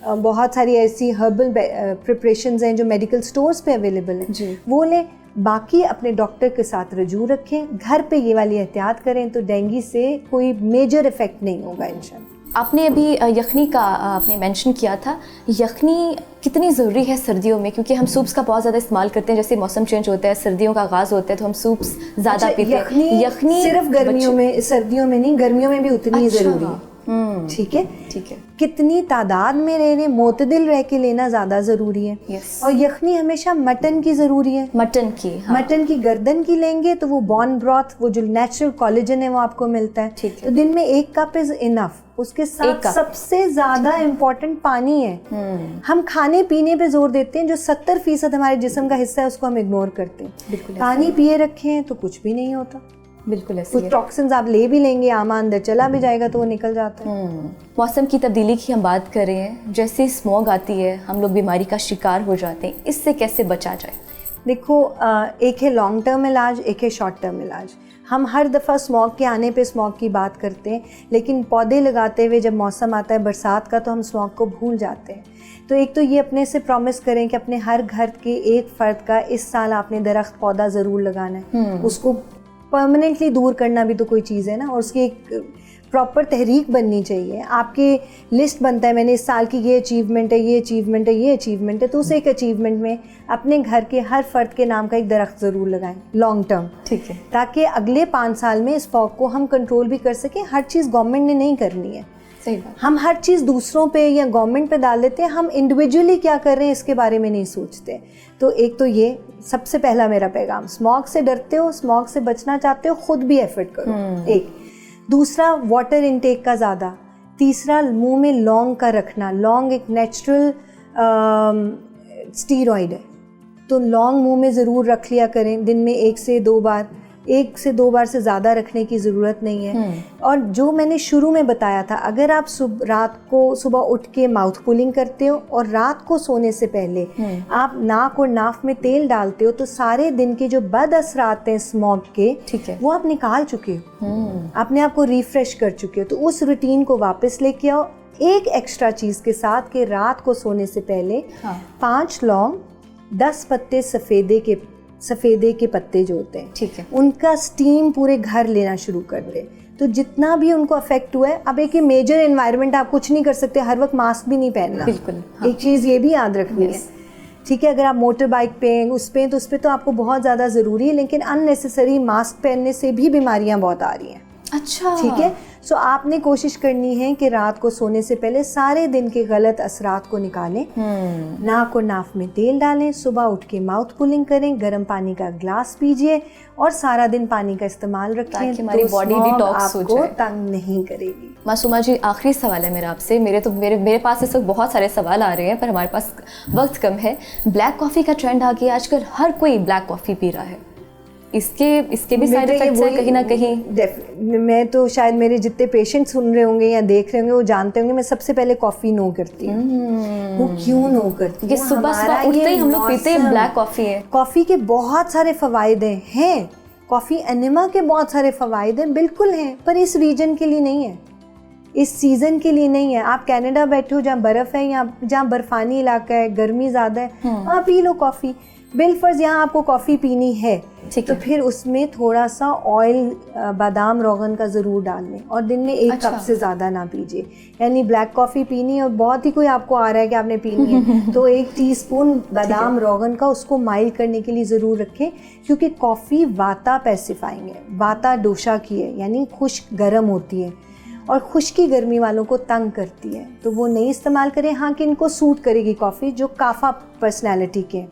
Speaker 2: बहुत सारी ऐसी हर्बल प्रिपरेशंस हैं जो मेडिकल स्टोर्स पे अवेलेबल हैं, वो लें। बाकी अपने डॉक्टर के साथ रजू रखें, घर पे ये वाली एहतियात करें तो डेंगू से कोई मेजर इफ़ेक्ट नहीं होगा इंशाल्लाह।
Speaker 1: आपने अभी यखनी का आपने मेंशन किया था, यखनी कितनी ज़रूरी है सर्दियों में? क्योंकि हम सूप्स का बहुत ज़्यादा इस्तेमाल करते हैं, जैसे मौसम चेंज होता है, सर्दियों का आगाज़ होता है तो हम सूप्स ज़्यादा पीते हैं।
Speaker 2: यखनी सिर्फ गर्मियों में, सर्दियों में नहीं, गर्मियों में भी उतनी ज़रूरी है, ठीक है,
Speaker 1: ठीक है।
Speaker 2: कितनी तादाद में लेने, मोतदिल रह के लेना ज़्यादा ज़रूरी है। और यखनी हमेशा मटन की ज़रूरी है,
Speaker 1: मटन की,
Speaker 2: मटन की गर्दन की लेंगे तो वो बॉन ब्रॉथ, वो जो नेचुरल कोलेजन है वो आपको मिलता है। तो दिन में 1 कप इज़ इनफ। उसके साथ सबसे ज़्यादा इम्पोर्टेंट पानी है। हम खाने पीने पे जोर देते हैं, जो 70% हमारे जिस्म का हिस्सा है उसको हम इग्नोर करते हैं। पानी पिए रखे हैं तो कुछ भी नहीं होता।
Speaker 1: बिल्कुल ऐसे
Speaker 2: कुछ टॉक्सिन्स आप ले भी लेंगे, आमा अंदर चला भी जाएगा तो वो निकल जाता है।
Speaker 1: मौसम की तब्दीली की हम बात कर रहे हैं, जैसे स्मॉग आती है हम लोग बीमारी का शिकार हो जाते हैं, इससे कैसे बचा जाए?
Speaker 2: देखो, एक है लॉन्ग टर्म इलाज, एक है शॉर्ट टर्म इलाज। हम हर दफ़ा स्मॉग के आने पे स्मॉग की बात करते हैं, लेकिन पौधे लगाते हुए जब मौसम आता है बरसात का तो हम स्मॉग को भूल जाते हैं। तो एक तो ये अपने से प्रॉमिस करें कि अपने हर घर के एक फ़र्द का इस साल आपने दरख्त पौधा ज़रूर लगाना है। उसको परमानेंटली दूर करना भी तो कोई चीज़ है ना, और उसकी एक प्रॉपर तहरीक बननी चाहिए। आपके लिस्ट बनता है, मैंने इस साल की ये अचीवमेंट है, ये अचीवमेंट है, ये अचीवमेंट है, तो उस एक अचीवमेंट में अपने घर के हर फर्द के नाम का एक दरख्त ज़रूर लगाएं लॉन्ग टर्म,
Speaker 1: ठीक है,
Speaker 2: ताकि अगले 5 साल में इस फॉग को हम कंट्रोल भी कर सकें। हर चीज़ गवर्नमेंट ने नहीं करनी है,
Speaker 1: सही बात।
Speaker 2: हम हर चीज़ दूसरों पे या गवर्नमेंट पे डाल देते हैं, हम इंडिविजुअली क्या कर रहे हैं इसके बारे में नहीं सोचते। तो एक तो ये सबसे पहला मेरा पैगाम, स्मॉग से डरते हो, स्मॉग से बचना चाहते हो, खुद भी एफर्ट करो। एक दूसरा, वाटर इनटेक का ज़्यादा। तीसरा, मुंह में लौंग का रखना। लौंग एक नेचुरल स्टीरॉइड है, तो लौंग मुंह में ज़रूर रख लिया करें, दिन में 1 से 2 बार, 1 से 2 बार से ज़्यादा रखने की ज़रूरत नहीं है। और जो मैंने शुरू में बताया था, अगर आप रात को सुबह उठ के माउथ पुलिंग करते हो और रात को सोने से पहले आप नाक और नाक में तेल डालते हो, तो सारे दिन के जो बद असरात हैं स्मॉग के, ठीक है, वो आप निकाल चुके हो, अपने आप को रिफ्रेश कर चुके हो। तो उस रूटीन को वापस लेके आओ, एक एक्स्ट्रा चीज़ के साथ कि रात को सोने से पहले 5 लौंग, 10 पत्ते सफ़ेदे के पत्ते जो होते हैं, ठीक है, उनका स्टीम पूरे घर लेना शुरू कर दे। तो जितना भी उनको अफेक्ट हुआ है, अब एक मेजर एनवायरनमेंट, आप कुछ नहीं कर सकते, हर वक्त मास्क भी नहीं पहनना, बिल्कुल, एक चीज़ ये भी याद रखनी है, ठीक है। अगर आप मोटर बाइक पे हैं, उस पर तो आपको बहुत ज़्यादा ज़रूरी है, लेकिन अननेसेसरी मास्क पहनने से भी बीमारियाँ बहुत आ रही हैं। अच्छा, ठीक है। सो आपने कोशिश करनी है कि रात को सोने से पहले सारे दिन के गलत असरात को निकालें, नाक और नाक में तेल डालें, सुबह उठ के माउथ पुलिंग करें, गर्म पानी का ग्लास पीजिए और सारा दिन पानी का इस्तेमाल रखें, ताकि हमारी बॉडी डिटॉक्स हो जाए, तंग नहीं करेगी।
Speaker 1: मासूमा जी, आखिरी सवाल है मेरा आपसे। मेरे पास इस वक्त बहुत सारे सवाल आ रहे हैं, पर हमारे पास वक्त कम है। ब्लैक कॉफ़ी का ट्रेंड आ गया, आजकल हर कोई ब्लैक कॉफ़ी पी रहा है, इसके भी साइड इफेक्ट्स हैं कहीं ना कहीं।
Speaker 2: मैं तो शायद मेरे जितने पेशेंट सुन रहे होंगे या देख रहे होंगे वो जानते होंगे, मैं सबसे पहले कॉफ़ी नो करती हूँ। वो क्यों नो करती हूँ?
Speaker 1: सुबह उठते ही हम लोग पीते हैं ब्लैक कॉफ़ी है।
Speaker 2: कॉफ़ी के बहुत सारे फ़वाइद हैं, कॉफ़ी एनिमा के बहुत सारे फ़वाइद हैं, बिल्कुल हैं, पर इस रीजन के लिए नहीं है, इस सीज़न के लिए नहीं है। आप कनाडा बैठे हो जहाँ बर्फ़ है या जहाँ बर्फ़ानी इलाका है, गर्मी ज़्यादा है, वहाँ पी लो कॉफ़ी। बिलफर्ज यहाँ आपको कॉफ़ी पीनी है तो फिर उसमें थोड़ा सा ऑयल, बादाम, रोगन का ज़रूर डाल लें, और दिन में 1 कप से ज़्यादा ना पीजिए। यानी ब्लैक कॉफ़ी पीनी है और बहुत ही कोई आपको आ रहा है कि आपने पीनी है तो 1 टीस्पून बादाम, रोगन का, उसको माइल्ड करने के लिए ज़रूर रखें, क्योंकि कॉफ़ी वाता पैसिफाइंग है, वाता डोशा की है, यानी खुश्क गर्म होती है और खुश्की गर्मी वालों को तंग करती है, तो वो नहीं इस्तेमाल करें। हाँ, कि इनको सूट करेगी कॉफ़ी जो काफ़ा पर्सनैलिटी के।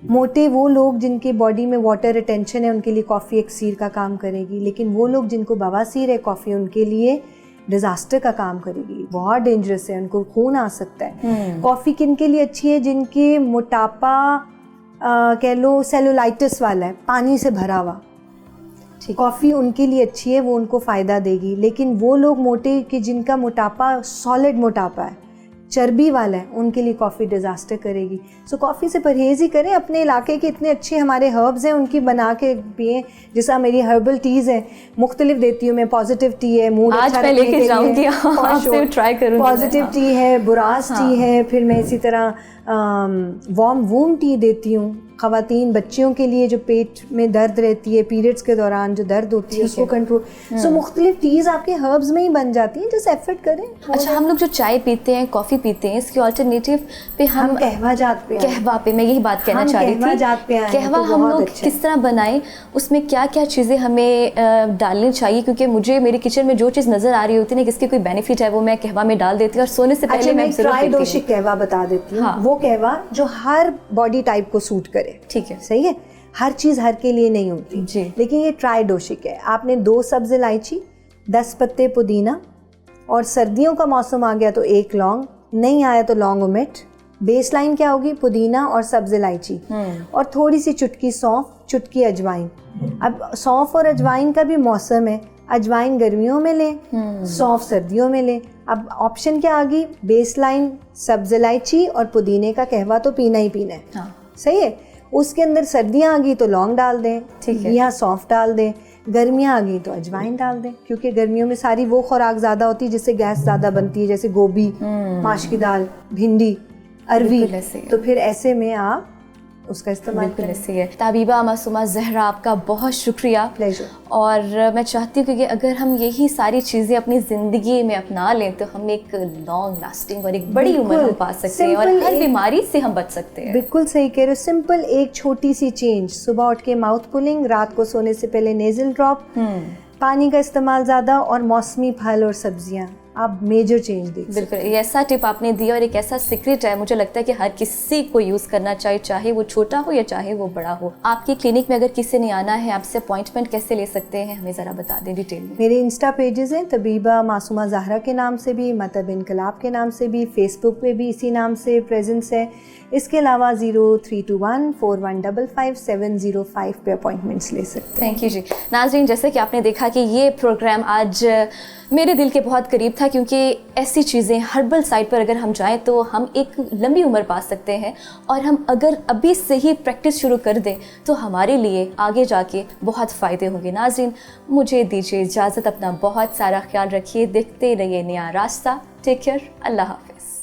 Speaker 2: मोटे वो लोग जिनके बॉडी में वाटर रिटेंशन है, उनके लिए कॉफ़ी एक्सीर का काम करेगी, लेकिन वो लोग जिनको बवासीर है, कॉफ़ी उनके लिए डिज़ास्टर का काम करेगी, बहुत डेंजरस है, उनको खून आ सकता है। कॉफ़ी किन के लिए अच्छी है? जिनके मोटापा कह लो सेलुलाइटिस वाला है, पानी से भरा हुआ, कॉफ़ी उनके लिए अच्छी है, वो उनको फ़ायदा देगी। लेकिन वो लोग मोटे कि जिनका मोटापा सॉलिड मोटापा है, चर्बी वाला है, उनके लिए कॉफ़ी डिज़ास्टर करेगी। सो कॉफ़ी से परहेज़ ही करें। अपने इलाके के इतने अच्छे हमारे हर्ब्स हैं, उनकी बना के पिएं। जैसा मेरी हर्बल टीज़ है, मुख्तलिफ देती हूँ मैं। पॉजिटिव टी है, मूड अच्छा रखने के लिए,
Speaker 1: आपसे ट्राई करूँगी।
Speaker 2: पॉजिटिव टी है, बुरास टी है, फिर मैं इसी तरह वार्म वूम टी देती हूँ। ख़वातीन बच्चियों के लिए जो पेट में दर्द रहती है, पीरियड्स के दौरान जो दर्द होती है, उसको कंट्रोल। सो मुख्तलिफ टीज़ आपके हर्ब्स में ही बन जाती हैं, जस्ट एफर्ट करें।
Speaker 1: अच्छा, हम लोग जो चाय पीते हैं, कॉफ़ी पीते हैं, इसके ऑल्टरनेटिव पे हम
Speaker 2: कहवा जात पे,
Speaker 1: कहवा पे मैं यही बात कहना चाह रही थी। कहवा हम लोग किस तरह बनाएं, उसमें क्या क्या चीज़ें हमें डालनी चाहिए? क्योंकि मुझे मेरे किचन में जो चीज़ नज़र आ रही होती है ना, किसकी कोई बेनिफिट है, वो मैं कहवा में डाल देती हूँ और सोने से पहले मैं
Speaker 2: ट्राइडोशिक कहवा बता देती हूँ। वो कहवा जो हर बॉडी टाइप को सूट करे, ठीक है, सही है। हर चीज़ हर के लिए नहीं होती जी, लेकिन ये ट्राइडोशिक है। आपने 2 सब्ज़ इलायची, 10 पत्ते पुदीना, और सर्दियों का मौसम आ गया तो 1 लौंग, नहीं आया तो लौंग ओमिट। बेस लाइन क्या होगी? पुदीना और सब्ज़ इलायची, और थोड़ी सी चुटकी सौंफ, चुटकी अजवाइन। अब सौंफ और अजवाइन का भी मौसम है, अजवाइन गर्मियों में लें, सौंफ सर्दियों में लें। अब ऑप्शन क्या आ गई? बेस लाइन सब्ज़ इलायची और पुदीने का कहवा तो पीना ही पीना है, सही है। उसके अंदर सर्दियाँ आ गई तो लौंग डाल दें, ठीक है, या सौंफ डाल दें। गर्मियाँ आ गई तो अजवाइन डाल दें, क्योंकि गर्मियों में सारी वो खुराक ज़्यादा होती है जिससे गैस ज़्यादा बनती है, जैसे गोभी, माश की दाल, भिंडी, अरवी। तो फिर ऐसे में आप उसका इस्तेमाल करें।
Speaker 1: ताबीबा मासूमा ज़हरा, आपका बहुत शुक्रिया।
Speaker 2: प्लेजर।
Speaker 1: और मैं चाहती हूँ कि अगर हम यही सारी चीज़ें अपनी ज़िंदगी में अपना लें तो हम एक लॉन्ग लास्टिंग और एक बड़ी उम्र हम पा सकते हैं और हर बीमारी से हम बच सकते हैं।
Speaker 2: बिल्कुल सही कह रहे हो। सिंपल एक छोटी सी चेंज, सुबह उठ के माउथ पुलिंग, रात को सोने से पहले नेज़ल ड्रॉप, पानी का इस्तेमाल ज़्यादा, और मौसमी फल और सब्जियाँ आप मेजर चेंज देख सकते हैं।
Speaker 1: बिल्कुल, ये ऐसा टिप आपने दिया और एक ऐसा सीक्रेट है, मुझे लगता है कि हर किसी को यूज़ करना चाहिए, चाहे वो छोटा हो या चाहे वो बड़ा हो। आपकी क्लिनिक में अगर किसी ने आना है, आपसे अपॉइंटमेंट कैसे ले सकते हैं, हमें ज़रा बता दें डिटेल में।
Speaker 2: मेरे इंस्टा पेजेस हैं, तबीबा मासूमा ज़हरा के नाम से भी, मतलब इनकलाब के नाम से भी, फेसबुक पे भी इसी नाम से प्रेजेंस है। इसके अलावा 03214155 पे अपॉइंटमेंट्स ले सकते हैं।
Speaker 1: थैंक यू जी। नाज़रीन, जैसे कि आपने देखा कि ये प्रोग्राम आज मेरे दिल के बहुत करीब था, क्योंकि ऐसी चीज़ें हर्बल साइड पर अगर हम जाएं तो हम एक लंबी उम्र पा सकते हैं, और हम अगर अभी से ही प्रैक्टिस शुरू कर दें तो हमारे लिए आगे जाके बहुत फ़ायदे होंगे। नाज़रीन, मुझे दीजिए इजाज़त, अपना बहुत सारा ख्याल रखिए, देखते रहिए नया रास्ता। टेक केयर, अल्लाह हाफ़िज़।